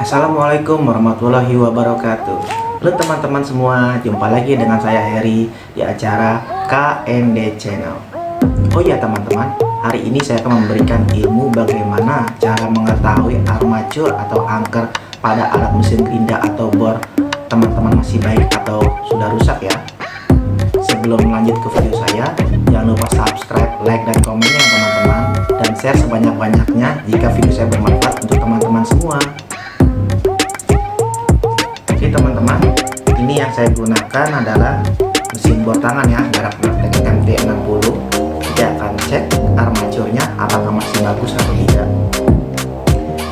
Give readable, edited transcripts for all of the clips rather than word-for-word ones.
Assalamualaikum warahmatullahi wabarakatuh. Halo teman-teman semua, jumpa lagi dengan saya Heri di acara KND Channel. Oh ya teman-teman, hari ini saya akan memberikan ilmu bagaimana cara mengetahui armatur atau angker pada alat mesin gerinda atau bor teman-teman masih baik atau sudah rusak ya. Sebelum lanjut ke video saya, jangan lupa subscribe, like, dan komennya teman-teman, dan share sebanyak-banyaknya jika video saya bermanfaat untuk teman-teman semua. Oke teman-teman, ini yang saya gunakan adalah mesin bor tangan ya, merek MT60. Kita akan cek armaturnya apakah masih bagus atau tidak.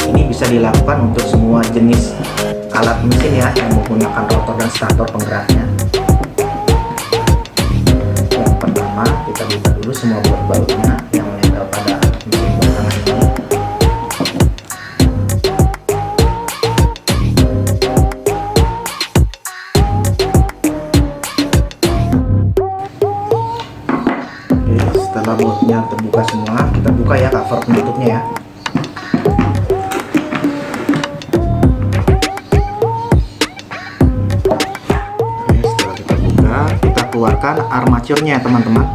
Ini bisa dilakukan untuk semua jenis alat mesin ya, yang menggunakan rotor dan stator penggeraknya. Yang pertama, kita buka dulu semua baut-bautnya yang menempel pada mesin bor tangan ini. Setelah bautnya terbuka semua, kita buka ya cover penutupnya ya. Oke, setelah kita buka, kita keluarkan armaturnya teman-teman.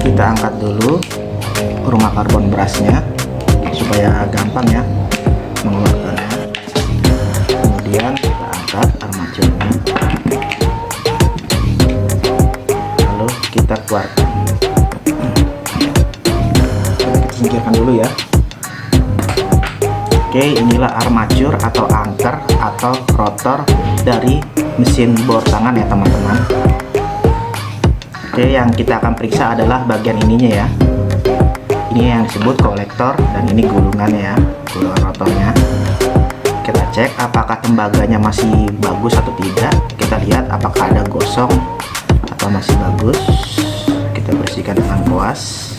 Kita angkat dulu rumah karbon brusnya supaya gampang ya mengeluarkannya. Kemudian kita angkat armaturnya, lalu kita keluarkan. Kita singkirkan dulu ya. Oke, inilah armatur atau angker atau rotor dari mesin bor tangan ya teman-teman. Oke, yang kita akan periksa adalah bagian ininya ya. Ini yang disebut kolektor dan ini gulungannya ya, gulungan rotornya. Kita cek apakah tembaganya masih bagus atau tidak. Kita lihat apakah ada gosong atau masih bagus. Kita bersihkan dengan koas.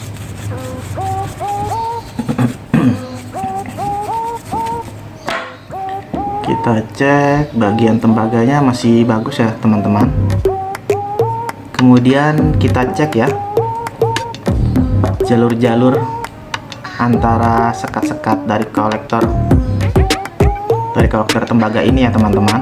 Kita cek bagian tembaganya masih bagus ya teman-teman. Kemudian kita cek ya jalur-jalur antara sekat-sekat dari kolektor tembaga ini ya teman-teman.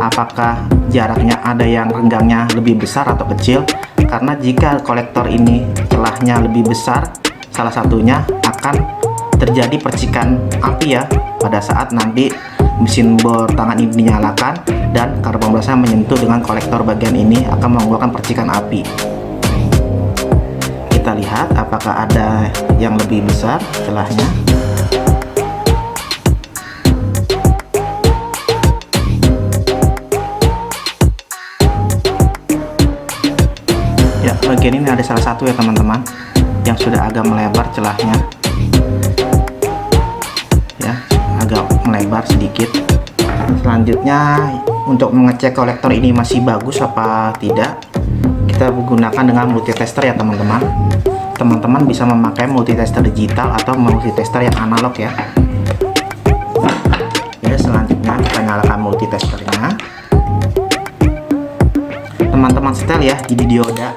Apakah jaraknya ada yang renggangnya lebih besar atau kecil? Karena jika kolektor ini celahnya lebih besar, salah satunya akan terjadi percikan api ya pada saat nanti mesin bor tangan ini dinyalakan dan karbon brusnya menyentuh dengan kolektor bagian ini akan mengeluarkan percikan api. Kita lihat apakah ada yang lebih besar celahnya. Ya, bagian ini ada salah satu ya teman-teman yang sudah agak melebar celahnya ya, agak melebar sedikit. Selanjutnya untuk mengecek kolektor ini masih bagus apa tidak, kita menggunakan dengan multitester ya teman-teman. Teman-teman bisa memakai multitester digital atau multitester yang analog ya. Ya, selanjutnya kita nyalakan multitesternya. Teman-teman setel ya di dioda.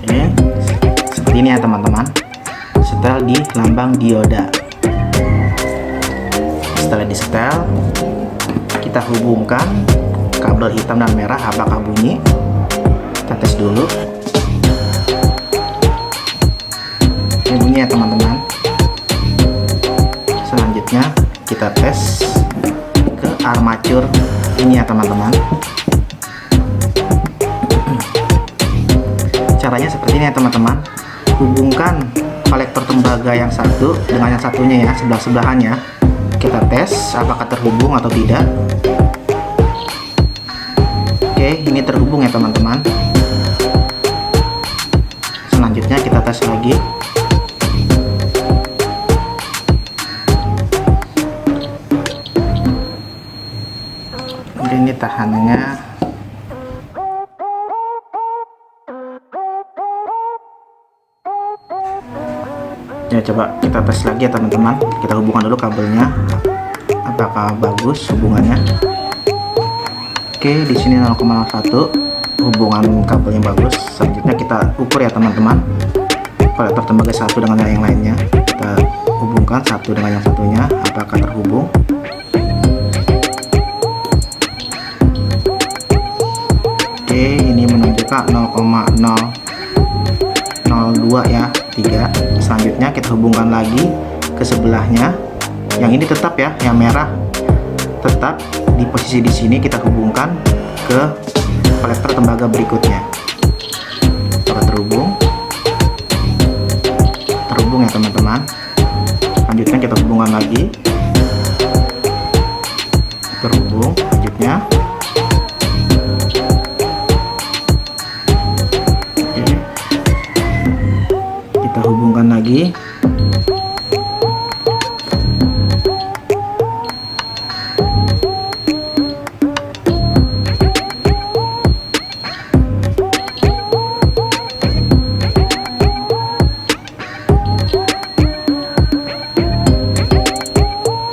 Oke, seperti ini ya teman-teman. Setel di lambang dioda. Setelah di setel, kita hubungkan kabel hitam dan merah apakah bunyi. Kita tes dulu. Ini bunyi ya teman-teman. Selanjutnya kita tes ke armatur ini ya teman-teman. Caranya seperti ini ya teman-teman. Hubungkan kolektor tembaga yang satu dengan yang satunya ya, sebelah-sebelahannya. Kita tes apakah terhubung atau tidak. Oke, ini terhubung ya teman-teman. Selanjutnya kita tes tes lagi. Ini tahanannya. Ya, coba kita tes lagi ya teman-teman. Kita hubungkan dulu kabelnya, apakah bagus hubungannya. Oke, di sini 0,1 hubungan kabelnya bagus. Selanjutnya kita ukur ya teman-teman, kolektor tembaga satu dengan yang lainnya. Kita hubungkan satu dengan yang satunya, apakah terhubung. Oke, ini menunjukkan 0,002 ya, 3. Selanjutnya kita hubungkan lagi ke sebelahnya. Yang ini tetap ya, yang merah tetap di posisi di sini. Kita hubungkan ke kolektor tembaga berikutnya. Apakah terhubung? Terhubung ya teman-teman. Selanjutnya kita hubungkan lagi. Terhubung. Selanjutnya kita hubungkan lagi.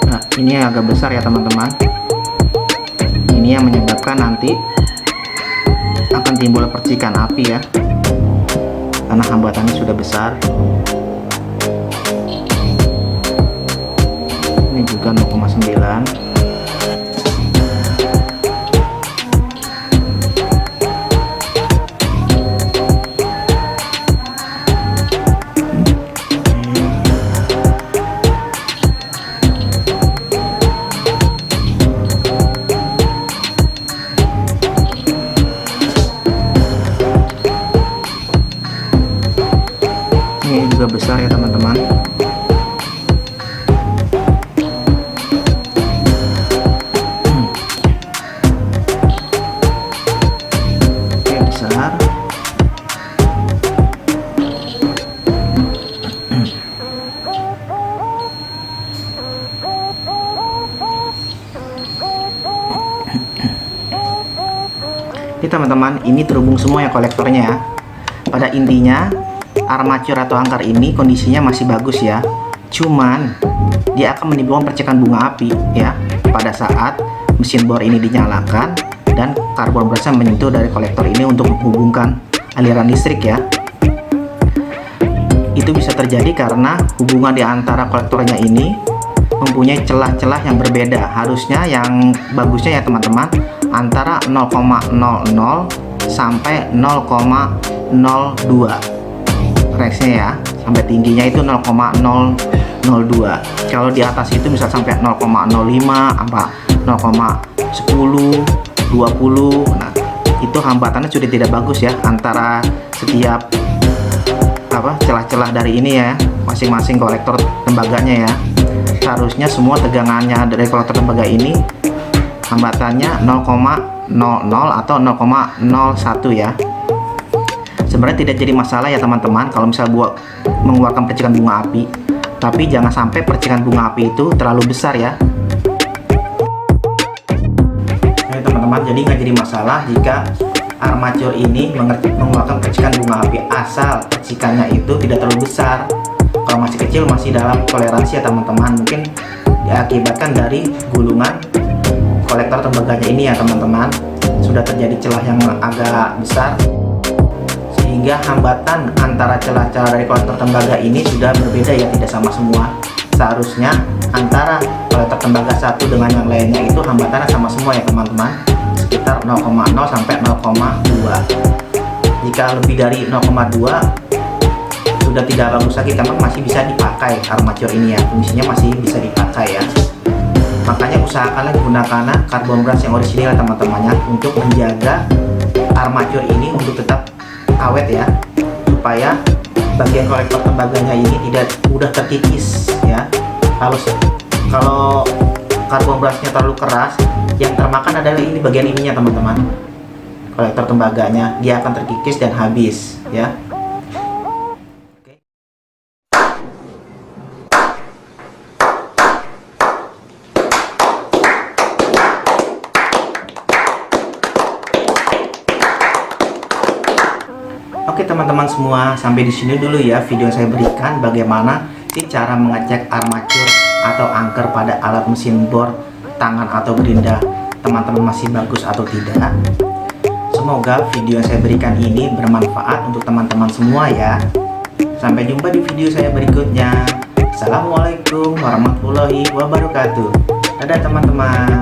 Nah, ini agak besar ya teman-teman. Ini yang menyebabkan nanti akan timbul percikan api ya, karena hambatannya sudah besar. Ini juga 0,9. Ini juga besar ya teman-teman. Oke, besar. Ini teman-teman, ini terhubung semua ya kolektornya ya. Pada intinya armatur atau angkar ini kondisinya masih bagus ya, cuman dia akan menimbulkan percikan bunga api ya pada saat mesin bor ini dinyalakan dan karbon brasnya menyentuh dari kolektor ini untuk menghubungkan aliran listrik ya. Itu bisa terjadi karena hubungan di antara kolektornya ini mempunyai celah-celah yang berbeda. Harusnya yang bagusnya ya teman-teman antara 0,00 sampai 0,02 reaksinya ya, sampai tingginya itu 0,002. Kalau di atas itu bisa sampai 0,05 apa 0,10 20. Nah, itu hambatannya sudah tidak bagus ya antara setiap celah-celah dari ini ya, masing-masing kolektor tembaganya ya. Seharusnya semua tegangannya dari kolektor tembaga ini hambatannya 0,00 atau 0,01 ya. Sebenarnya tidak jadi masalah ya teman-teman kalau misal buat mengeluarkan percikan bunga api, tapi jangan sampai percikan bunga api itu terlalu besar ya. Oke teman-teman, jadi nggak jadi masalah jika armatur ini mengeluarkan percikan bunga api asal percikannya itu tidak terlalu besar. Kalau masih kecil masih dalam toleransi ya teman-teman, mungkin diakibatkan dari gulungan kolektor tembaganya ini ya teman-teman, sudah terjadi celah yang agak besar sehingga hambatan antara celah-celah dari kolektor tembaga ini sudah berbeda ya, tidak sama semua. Seharusnya antara kolektor tembaga satu dengan yang lainnya itu hambatannya sama semua ya teman-teman, sekitar 0,0 sampai 0,2. Jika lebih dari 0,2 sudah tidak bagus lagi, karena masih bisa dipakai armatur ini ya, fungsinya masih bisa dipakai ya. Makanya usahakanlah gunakan karbon brush yang orisinil teman-temannya untuk menjaga armatur ini untuk tetap awet ya, supaya bagian kolektor tembaganya ini tidak mudah terkikis ya. Kalau karbon brushnya terlalu keras, yang termakan adalah ini bagian ininya teman-teman, kolektor tembaganya, dia akan terkikis dan habis ya. Oke. Oke teman-teman semua, sampai di sini dulu ya video yang saya berikan bagaimana sih cara mengecek armatur atau angker pada alat mesin bor tangan atau gerinda teman-teman masih bagus atau tidak. Semoga video yang saya berikan ini bermanfaat untuk teman-teman semua ya. Sampai jumpa di video saya berikutnya. Assalamualaikum warahmatullahi wabarakatuh. Dadah teman-teman.